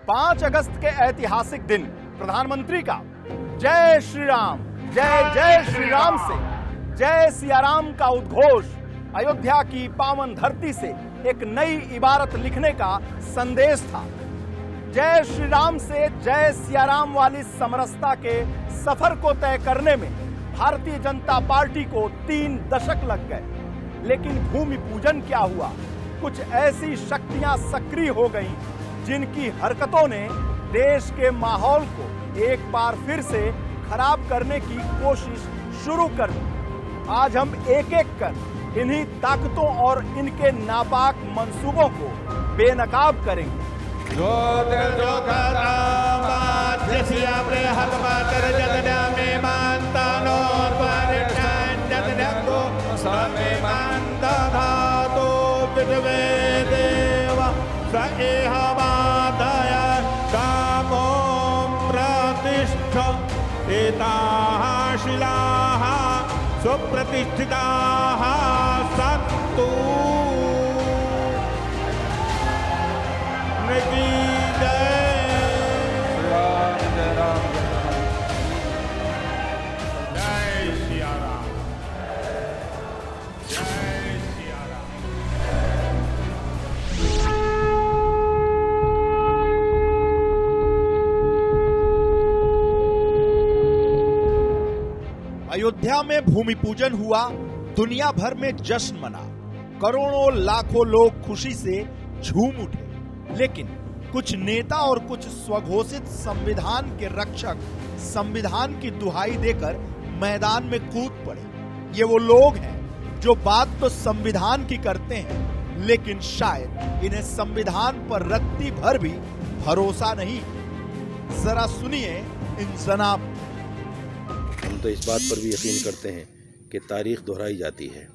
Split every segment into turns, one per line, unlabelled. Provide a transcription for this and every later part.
5 अगस्त के ऐतिहासिक दिन प्रधानमंत्री का जय श्री राम, जय जय श्री राम से जय सिया राम का उद्घोष अयोध्या की पावन धरती से एक नई इबारत लिखने का संदेश था। जय श्री राम से जय सिया राम वाली समरसता के सफर को तय करने में भारतीय जनता पार्टी को 3 दशक लग गए। लेकिन भूमि पूजन क्या हुआ? कुछ ऐसी शक्तियां सक्रिय हो गईं जिनकी हरकतों ने देश के माहौल को एक बार फिर से खराब करने की कोशिश शुरू कर दी। आज हम एक एक कर इन्हीं ताकतों और इनके नापाक मंसूबों को बेनकाब करेंगे।
शिलाः सुप्रतिष्ठिताः सन्तु। जय सिया राम, जय सिया राम।
अयोध्या में भूमि पूजन हुआ, दुनिया भर में जश्न मना, करोड़ों लाखों लोग खुशी से झूम उठे। लेकिन कुछ नेता और कुछ स्वघोषित संविधान के रक्षक संविधान की दुहाई देकर मैदान में कूद पड़े। ये वो लोग हैं जो बात तो संविधान की करते हैं, लेकिन शायद इन्हें संविधान पर रत्ती भर भी भरोसा नहीं। जरा सुनिए इन जनाब।
हम तो इस बात पर भी यकीन करते हैं कि तारीख दोहराई जाती है।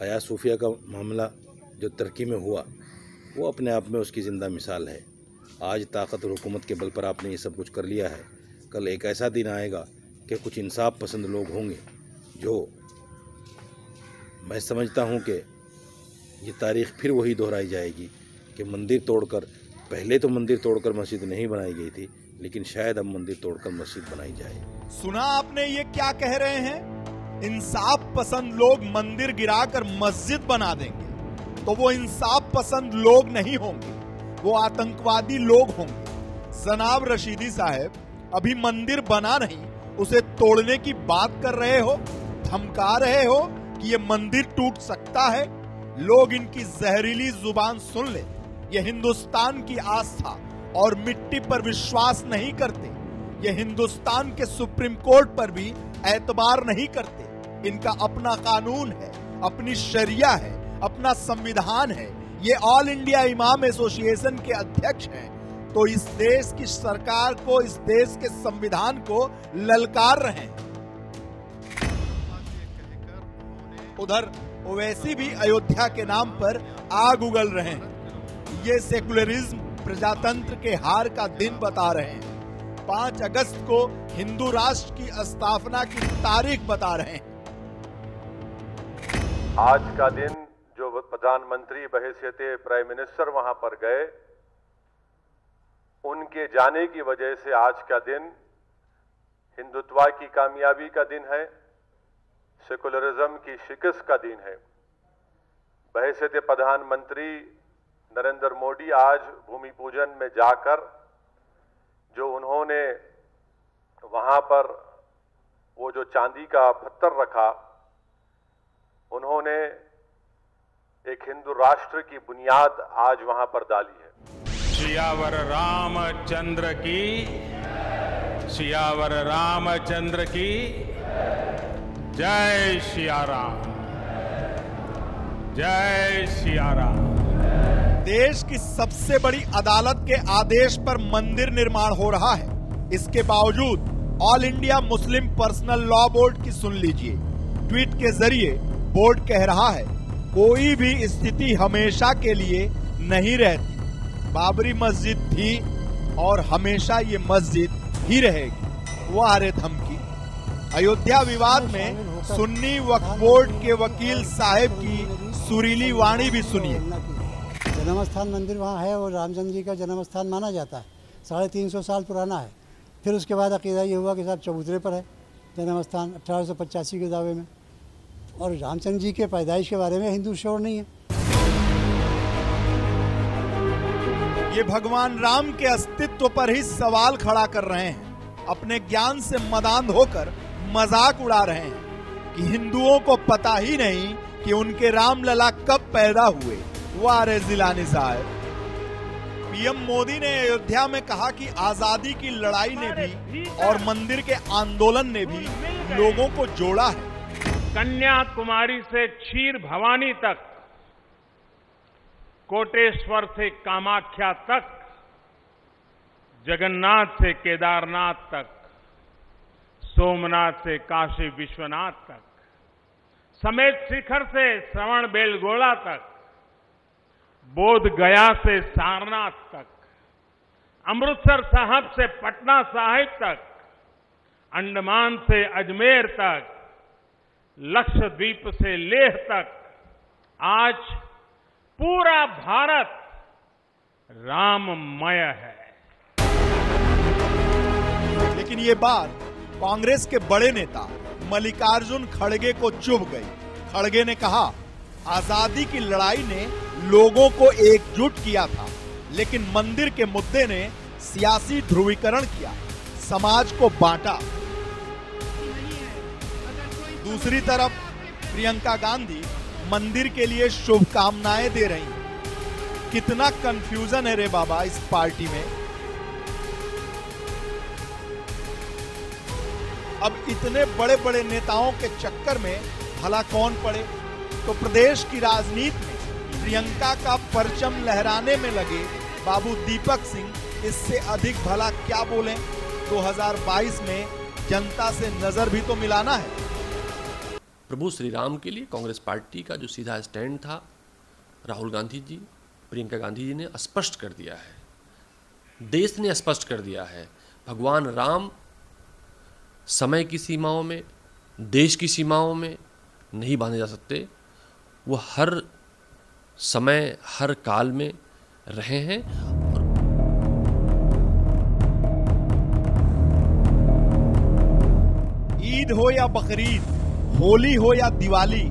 हया सूफिया का मामला जो तुर्की में हुआ वो अपने आप में उसकी ज़िंदा मिसाल है। आज ताकत और हुकूमत के बल पर आपने ये सब कुछ कर लिया है। कल एक ऐसा दिन आएगा कि कुछ इंसाफ पसंद लोग होंगे जो, मैं समझता हूँ कि ये तारीख फिर वही दोहराई जाएगी कि मंदिर तोड़कर, पहले तो मंदिर तोड़कर मस्जिद नहीं बनाई गई थी, लेकिन शायद अब मंदिर तोड़कर मस्जिद बनाई जाए।
सुना आपने ये क्या कह रहे हैं? इंसाफ पसंद लोग मंदिर गिराकर मस्जिद बना देंगे तो वो इंसाफ पसंद लोग नहीं होंगे, वो आतंकवादी लोग होंगे। जनाब रशीदी साहब, अभी मंदिर बना नहीं, उसे तोड़ने की बात कर रहे हो, धमका रहे हो कि ये मंदिर टूट सकता है। लोग इनकी जहरीली जुबान सुन ले। ये हिंदुस्तान की आस्था और मिट्टी पर विश्वास नहीं करते। ये हिंदुस्तान के सुप्रीम कोर्ट पर भी एतबार नहीं करते। इनका अपना कानून है, अपनी शरिया है, अपना संविधान है। ये ऑल इंडिया इमाम एसोसिएशन के अध्यक्ष हैं, तो इस देश की सरकार को, इस देश के संविधान को ललकार रहे हैं। उधर ओवैसी भी अयोध्या के नाम पर आग उगल रहे हैं। ये सेकुलरिज्म, प्रजातंत्र के हार का दिन बता रहे हैं। 5 अगस्त को हिंदू राष्ट्र की स्थापना की तारीख बता रहे हैं।
आज का दिन जो प्रधानमंत्री बहैसियते प्राइम मिनिस्टर वहां पर गए, उनके जाने की वजह से आज का दिन हिंदुत्व की कामयाबी का दिन है, सेकुलरिज्म की शिकस्त का दिन है। बहैसियते प्रधानमंत्री नरेंद्र मोदी आज भूमि पूजन में जाकर जो उन्होंने वहां पर वो जो चांदी का पत्थर रखा, उन्होंने एक हिंदू राष्ट्र की बुनियाद आज वहां पर डाली है।
सियावर रामचंद्र की, सियावर रामचंद्र की जय सिया राम, जय सिया राम।
देश की सबसे बड़ी अदालत के आदेश पर मंदिर निर्माण हो रहा है। इसके बावजूद all India Muslim personal law board की सुन लीजिए। ट्वीट के जरिए बोर्ड कह रहा है, कोई भी स्थिति हमेशा के लिए नहीं रहती। बाबरी मस्जिद थी और हमेशा ये मस्जिद ही रहेगी। वाह रे धमकी। अयोध्या विवाद में सुन्नी वक्फ बोर्ड के वकील साहब की सुरीली वाणी भी सुनिए।
जन्म स्थान मंदिर वहाँ है और रामचंद्र जी का जन्म स्थान माना जाता है, 350 साल पुराना है। फिर उसके बाद अकीदा ये हुआ कि साहब चबूतरे पर है जन्म स्थान 1885 के दावे में, और रामचंद्र जी के पैदाइश के बारे में हिंदू श्योर नहीं है।
ये भगवान राम के अस्तित्व पर ही सवाल खड़ा कर रहे हैं। अपने ज्ञान से मदान होकर मजाक उड़ा रहे हैं कि हिंदुओं को पता ही नहीं कि उनके रामलला कब पैदा हुए। वाह रे जिलानी साहब। पीएम मोदी ने अयोध्या में कहा कि आजादी की लड़ाई ने भी और मंदिर के आंदोलन ने भी लोगों को जोड़ा है।
कन्याकुमारी से क्षीर भवानी तक, कोटेश्वर से कामाख्या तक, जगन्नाथ से केदारनाथ तक, सोमनाथ से काशी विश्वनाथ तक, समेत शिखर से श्रवण बेलगोला तक, बोध गया से सारनाथ तक, अमृतसर साहब से पटना साहिब तक, अंडमान से अजमेर तक, लक्षद्वीप से लेह तक, आज पूरा भारत राममय है।
लेकिन ये बात कांग्रेस के बड़े नेता मल्लिकार्जुन खड़गे को चुभ गई। खड़गे ने कहा, आजादी की लड़ाई ने लोगों को एकजुट किया था, लेकिन मंदिर के मुद्दे ने सियासी ध्रुवीकरण किया, समाज को बांटा। दूसरी तरफ प्रियंका गांधी मंदिर के लिए शुभकामनाएं दे रही हैं। कितना कंफ्यूजन है रे बाबा इस पार्टी में। अब इतने बड़े बड़े नेताओं के चक्कर में भला कौन पड़े। तो प्रदेश की राजनीति में प्रियंका का परचम लहराने में लगे बाबू दीपक सिंह इससे अधिक भला क्या बोलें। 2022 में जनता से नजर भी तो मिलाना है।
प्रभु श्री राम के लिए कांग्रेस पार्टी का जो सीधा स्टैंड था, राहुल गांधी जी, प्रियंका गांधी जी ने स्पष्ट कर दिया है, देश ने स्पष्ट कर दिया है। भगवान राम समय की सीमाओं में, देश की सीमाओं में नहीं बांधे जा सकते। वो हर समय हर काल में रहे हैं।
ईद हो या बकरीद, होली हो या दिवाली,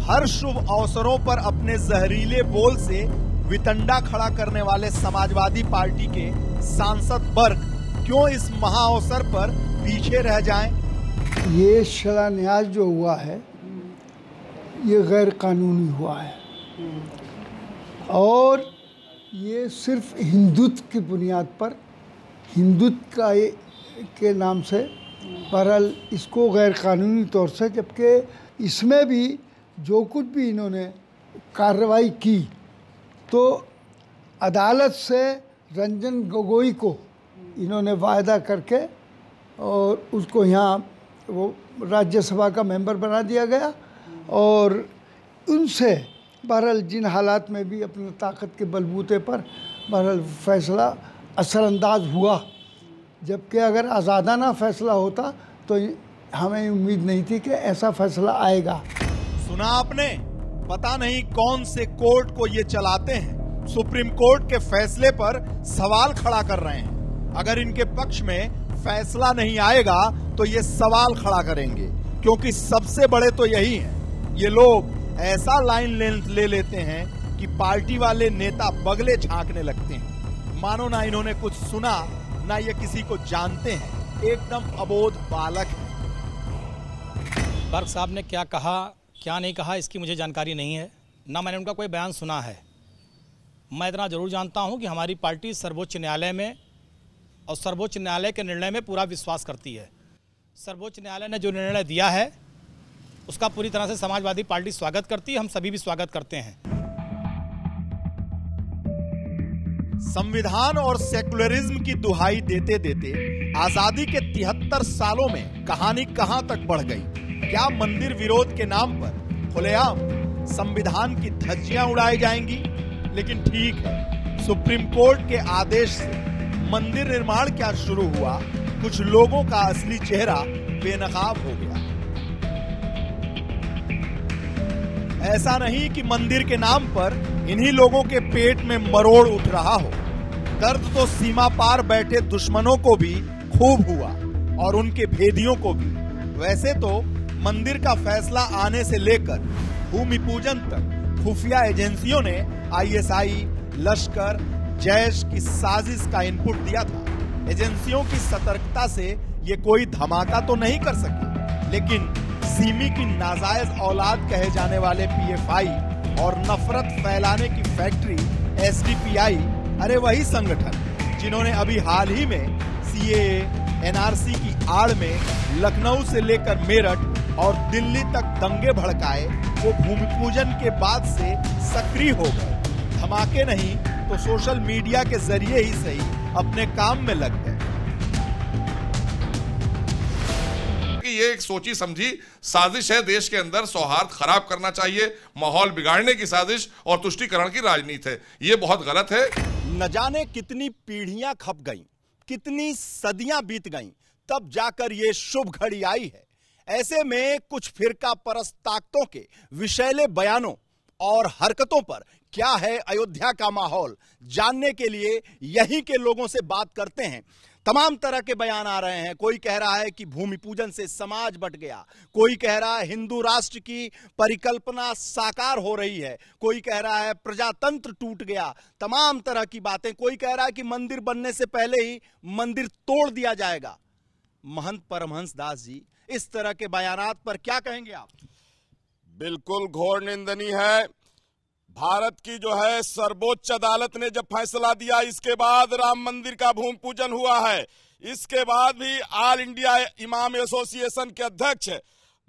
हर शुभ अवसरों पर अपने जहरीले बोल से वितंडा खड़ा करने वाले समाजवादी पार्टी के सांसद वर्ग क्यों इस महाअवसर पर पीछे रह जाएं?
ये शिलान्यास जो हुआ है ये गैर कानूनी हुआ है और ये सिर्फ हिंदुत्व की बुनियाद पर, हिंदुत्व का के नाम से, बहरहाल इसको गैर कानूनी तौर से, जबकि इसमें भी जो कुछ भी इन्होंने कार्रवाई की तो अदालत से रंजन गोगोई को इन्होंने वायदा करके और उसको यहाँ वो राज्यसभा का मेंबर बना दिया गया और उनसे बहरहाल जिन हालात में भी अपनी ताकत के बलबूते पर बहरहाल फैसला असरअंदाज हुआ, जबकि अगर आज़ादाना फैसला होता तो हमें उम्मीद नहीं थी कि ऐसा फैसला आएगा।
सुना आपने, पता नहीं कौन से कोर्ट को ये चलाते हैं, सुप्रीम कोर्ट के फैसले पर सवाल खड़ा कर रहे हैं। अगर इनके पक्ष में फैसला नहीं आएगा तो ये सवाल खड़ा करेंगे, क्योंकि सबसे बड़े तो यही हैं। ये लोग ऐसा लाइन लेंथ ले लेते हैं कि पार्टी वाले नेता बगले झांकने लगते हैं, मानो ना इन्होंने कुछ सुना ना ये किसी को जानते हैं, एकदम अबोध बालक है।
बर्क साहब ने क्या कहा क्या नहीं कहा इसकी मुझे जानकारी नहीं है, ना मैंने उनका कोई बयान सुना है। मैं इतना जरूर जानता हूं कि हमारी पार्टी सर्वोच्च न्यायालय में और सर्वोच्च न्यायालय के निर्णय में पूरा विश्वास करती है। सर्वोच्च न्यायालय ने जो निर्णय दिया है उसका पूरी तरह से समाजवादी पार्टी स्वागत करती है, हम सभी भी स्वागत करते हैं।
संविधान और सेकुलरिज्म की दुहाई देते देते आजादी के 73 सालों में कहानी कहां तक बढ़ गई। क्या मंदिर विरोध के नाम पर खुलेआम संविधान की धज्जियां उड़ाई जाएंगी? लेकिन ठीक है, सुप्रीम कोर्ट के आदेश से मंदिर निर्माण क्या शुरू हुआ, कुछ लोगों का असली चेहरा बेनकाब हो गया। ऐसा नहीं कि मंदिर के नाम पर इन्हीं लोगों के पेट में मरोड़ उठ रहा हो। दर्द तो सीमा पार बैठे दुश्मनों को भी खूब हुआ और उनके भेदियों को भी। वैसे तो मंदिर का फैसला आने से लेकर भूमि पूजन तक खुफिया एजेंसियों ने आईएसआई, लश्कर, जैश की साजिश का इनपुट दिया था। एजेंसियों की सतर्कता से ये कोई धमाका तो नहीं कर सकी, लेकिन सिमी की नाजायज औलाद कहे जाने वाले पीएफआई और नफरत फैलाने की फैक्ट्री एसडीपीआई, अरे वही संगठन जिन्होंने अभी हाल ही में सीएए, एनआरसी की आड़ में लखनऊ से लेकर मेरठ और दिल्ली तक दंगे भड़काए, वो भूमि पूजन के बाद से सक्रिय हो गए। धमाके नहीं तो सोशल मीडिया के जरिए ही सही अपने काम में लग गए।
ये एक सोची समझी साजिश है, देश के अंदर सौहार्द खराब करना चाहिए, माहौल बिगाड़ने की साजिश और तुष्टीकरण की राजनीति है। ये बहुत गलत है।
न जाने कितनी पीढ़ियां खप गईं, कितनी सदियां बीत गईं, तब जाकर ये शुभ घड़ी आई है। ऐसे में कुछ फिरका परस्त ताकतों के विषैले बयानों और हरकतों पर क्या है अयोध्या का माहौल जानने के लिए यहीं के लोगों से बात करते हैं। तमाम तरह के बयान आ रहे हैं। कोई कह रहा है कि भूमि पूजन से समाज बट गया, कोई कह रहा है हिंदू राष्ट्र की परिकल्पना साकार हो रही है, कोई कह रहा है प्रजातंत्र टूट गया, तमाम तरह की बातें। कोई कह रहा है कि मंदिर बनने से पहले ही मंदिर तोड़ दिया जाएगा। महंत परमहंस दास जी, इस तरह के बयानात पर क्या कहेंगे आप?
बिल्कुल घोर निंदनीय है। भारत की जो है सर्वोच्च अदालत ने जब फैसला दिया, इसके बाद राम मंदिर का भूमि पूजन हुआ है। इसके बाद भी ऑल इंडिया इमाम एसोसिएशन के अध्यक्ष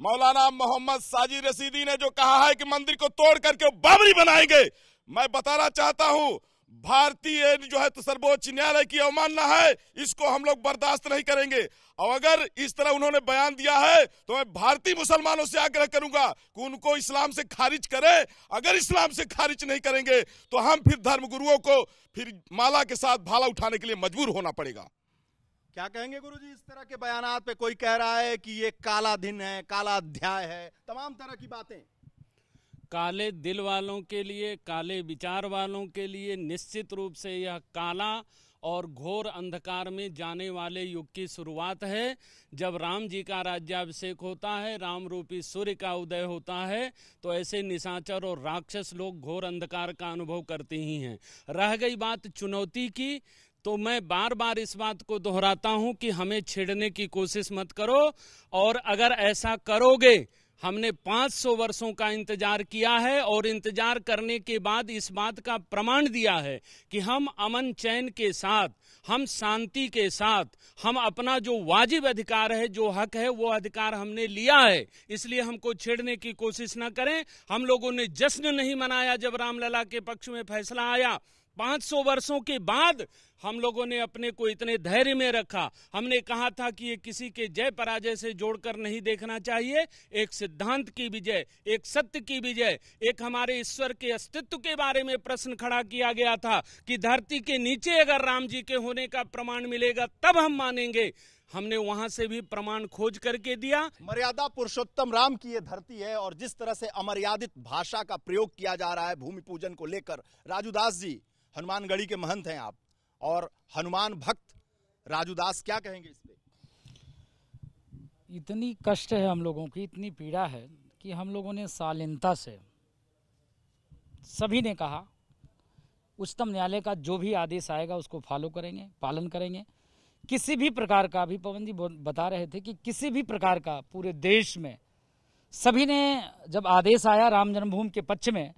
मौलाना मोहम्मद साजी रशीदी ने जो कहा है कि मंदिर को तोड़ करके बाबरी बनाएंगे, मैं बताना चाहता हूं भारतीय जो है तो सर्वोच्च न्यायालय की अवमानना है, इसको हम लोग बर्दाश्त नहीं करेंगे। और अगर इस तरह उन्होंने बयान दिया है तो मैं भारतीय मुसलमानों से आग्रह करूंगा कि उनको इस्लाम से खारिज करें। अगर इस्लाम से खारिज नहीं करेंगे तो हम फिर धर्म गुरुओं को फिर माला के साथ भाला उठाने के लिए मजबूर होना पड़ेगा।
क्या कहेंगे गुरुजी इस तरह के बयानात पे? कोई कह रहा है कि ये काला दिन है, काला अध्याय है, तमाम तरह की बातें।
काले दिल वालों के लिए, काले विचार वालों के लिए निश्चित रूप से यह काला और घोर अंधकार में जाने वाले युग की शुरुआत है। जब राम जी का राज्याभिषेक होता है, राम रूपी सूर्य का उदय होता है, तो ऐसे निशाचर और राक्षस लोग घोर अंधकार का अनुभव करते ही हैं। रह गई बात चुनौती की, तो मैं बार बार इस बात को दोहराता हूं कि हमें छेड़ने की कोशिश मत करो, और अगर ऐसा करोगे, हमने 500 वर्षों का इंतजार किया है और इंतजार करने के बाद इस बात का प्रमाण दिया है कि हम अमन चैन के साथ, हम शांति के साथ, हम अपना जो वाजिब अधिकार है, जो हक है, वो अधिकार हमने लिया है। इसलिए हमको छेड़ने की कोशिश ना करें। हम लोगों ने जश्न नहीं मनाया जब रामलला के पक्ष में फैसला आया। 500 वर्षों के बाद हम लोगों ने अपने को इतने धैर्य में रखा। हमने कहा था कि ये किसी के जय पराजय से जोड़कर नहीं देखना चाहिए। एक सिद्धांत की विजय, एक सत्य की विजय, एक हमारे ईश्वर के अस्तित्व के बारे में प्रश्न खड़ा किया गया था कि धरती के नीचे अगर राम जी के होने का प्रमाण मिलेगा तब हम मानेंगे। हमने वहां से भी प्रमाण खोज करके दिया।
मर्यादा पुरुषोत्तम राम की ये धरती है और जिस तरह से अमर्यादित भाषा का प्रयोग किया जा रहा है भूमि पूजन को लेकर, राजूदास जी हनुमानगढ़ी के महंत हैं आप और हनुमान भक्त राजूदास, क्या कहेंगे इस पे?
इतनी कष्ट है हम लोगों की, इतनी पीड़ा है कि हम लोगों ने शालीनता से सभी ने कहा उच्चतम न्यायालय का जो भी आदेश आएगा उसको फॉलो करेंगे, पालन करेंगे। किसी भी प्रकार का, अभी पवन जी बता रहे थे कि किसी भी प्रकार का पूरे देश में सभी ने, जब आदेश आया राम जन्मभूमि के पक्ष में,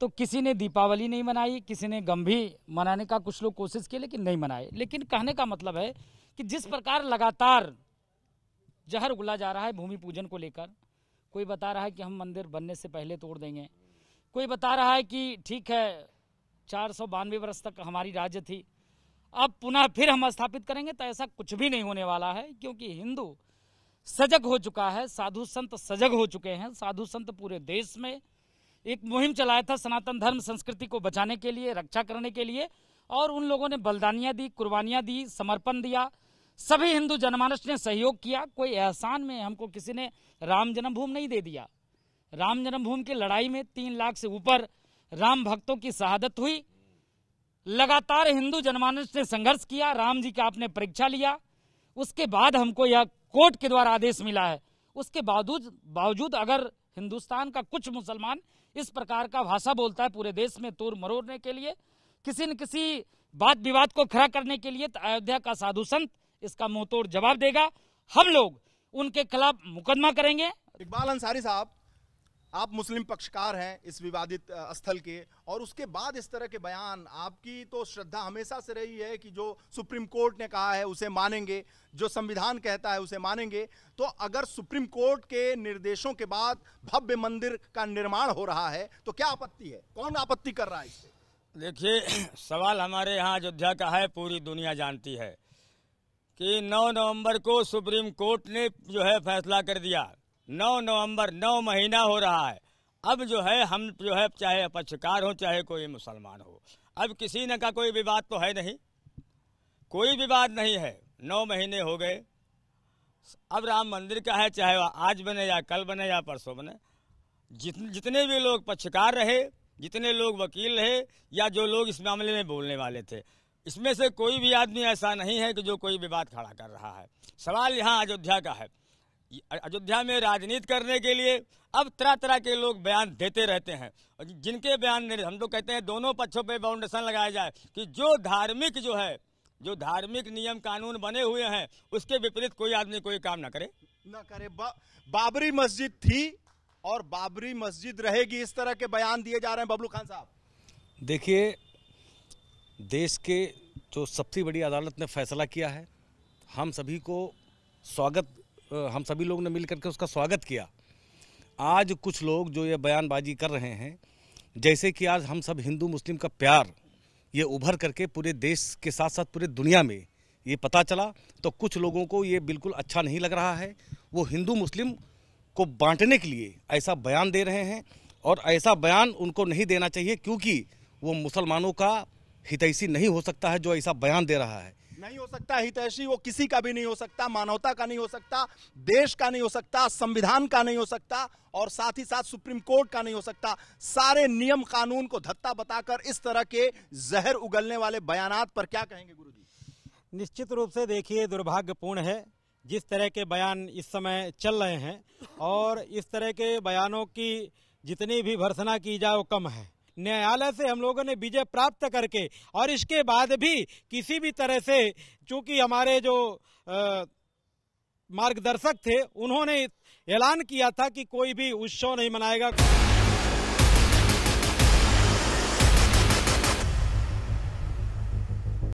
तो किसी ने दीपावली नहीं मनाई, किसी ने गंभीर मनाने का कुछ लोग कोशिश किए लेकिन नहीं मनाए। लेकिन कहने का मतलब है कि जिस प्रकार लगातार जहर उगला जा रहा है भूमि पूजन को लेकर, कोई बता रहा है कि हम मंदिर बनने से पहले तोड़ देंगे, कोई बता रहा है कि ठीक है 492 वर्ष तक हमारी राज्य थी, अब पुनः फिर हम स्थापित करेंगे, तो ऐसा कुछ भी नहीं होने वाला है। क्योंकि हिंदू सजग हो चुका है, साधु संत सजग हो चुके हैं। साधु संत पूरे देश में एक मुहिम चलाया था सनातन धर्म संस्कृति को बचाने के लिए, रक्षा करने के लिए, और उन लोगों ने बलिदानियां दी, कुर्बानियां दी, समर्पण दिया। सभी हिंदू जनमानस ने सहयोग किया। कोई एहसान में हमको किसी ने राम जन्मभूमि नहीं दे दिया। राम जन्मभूमि की लड़ाई में 3 लाख से ऊपर राम भक्तों की शहादत हुई, लगातार हिंदू जनमानस ने संघर्ष किया, राम जी का आपने परीक्षा लिया, उसके बाद हमको यह कोर्ट के द्वारा आदेश मिला है। उसके बावजूद अगर हिंदुस्तान का कुछ मुसलमान इस प्रकार का भाषा बोलता है पूरे देश में तोड़ मरोड़ने के लिए, किसी न किसी बात विवाद को खड़ा करने के लिए, तो अयोध्या का साधु संत इसका मुंहतोड़ जवाब देगा। हम लोग उनके खिलाफ मुकदमा करेंगे।
इकबाल अंसारी साहब, आप मुस्लिम पक्षकार हैं इस विवादित स्थल के, और उसके बाद इस तरह के बयान, आपकी तो श्रद्धा हमेशा से रही है कि जो सुप्रीम कोर्ट ने कहा है उसे मानेंगे, जो संविधान कहता है उसे मानेंगे, तो अगर सुप्रीम कोर्ट के निर्देशों के बाद भव्य मंदिर का निर्माण हो रहा है तो क्या आपत्ति है? कौन आपत्ति कर रहा है इससे?
देखिए, सवाल हमारे यहाँ अयोध्या का है, पूरी दुनिया जानती है कि 9 नवंबर को सुप्रीम कोर्ट ने जो है फैसला कर दिया। 9 नवंबर, 9 महीना हो रहा है। अब जो है हम जो है चाहे पक्षकार हो चाहे कोई मुसलमान हो, अब किसी न का कोई विवाद तो है नहीं, कोई विवाद नहीं है। 9 महीने हो गए, अब राम मंदिर का है, चाहे वह आज बने या कल बने या परसों बने। जितने भी लोग पक्षकार रहे, जितने लोग वकील रहे या जो लोग इस मामले में बोलने वाले थे, इसमें से कोई भी आदमी ऐसा नहीं है कि जो कोई विवाद खड़ा कर रहा है। सवाल यहाँ अयोध्या का है। अयोध्या में राजनीति करने के लिए अब तरह तरह के लोग बयान देते रहते हैं, और जिनके बयान हम तो कहते हैं दोनों पक्षों पे बाउंडेशन लगाया जाए कि जो धार्मिक नियम कानून बने हुए हैं उसके विपरीत कोई आदमी कोई काम ना करे।
बाबरी मस्जिद थी और बाबरी मस्जिद रहेगी, इस तरह के बयान दिए जा रहे हैं बबलू खान साहब।
देखिए, देश के जो सबसे बड़ी अदालत ने फैसला किया है, हम सभी लोग ने मिलकर के उसका स्वागत किया। आज कुछ लोग जो ये बयानबाजी कर रहे हैं, जैसे कि आज हम सब हिंदू मुस्लिम का प्यार ये उभर करके पूरे देश के साथ साथ पूरे दुनिया में ये पता चला, तो कुछ लोगों को ये बिल्कुल अच्छा नहीं लग रहा है। वो हिंदू मुस्लिम को बांटने के लिए ऐसा बयान दे रहे हैं, और ऐसा बयान उनको नहीं देना चाहिए, क्योंकि वो मुसलमानों का हितैषी नहीं हो सकता है जो ऐसा बयान दे रहा है।
नहीं हो सकता हितैषी, वो किसी का भी नहीं हो सकता, मानवता का नहीं हो सकता, देश का नहीं हो सकता, संविधान का नहीं हो सकता, और साथ ही साथ सुप्रीम कोर्ट का नहीं हो सकता। सारे नियम कानून को धत्ता बताकर इस तरह के जहर उगलने वाले बयानात पर क्या कहेंगे गुरुजी?
निश्चित रूप से देखिए, दुर्भाग्यपूर्ण है जिस तरह के बयान इस समय चल रहे हैं, और इस तरह के बयानों की जितनी भी भर्त्सना की जाए वो कम है। न्यायालय से हम लोगों ने विजय प्राप्त करके, और इसके बाद भी किसी भी तरह से, चूंकि हमारे जो मार्गदर्शक थे उन्होंने ऐलान किया था कि कोई भी उत्सव नहीं मनाएगा।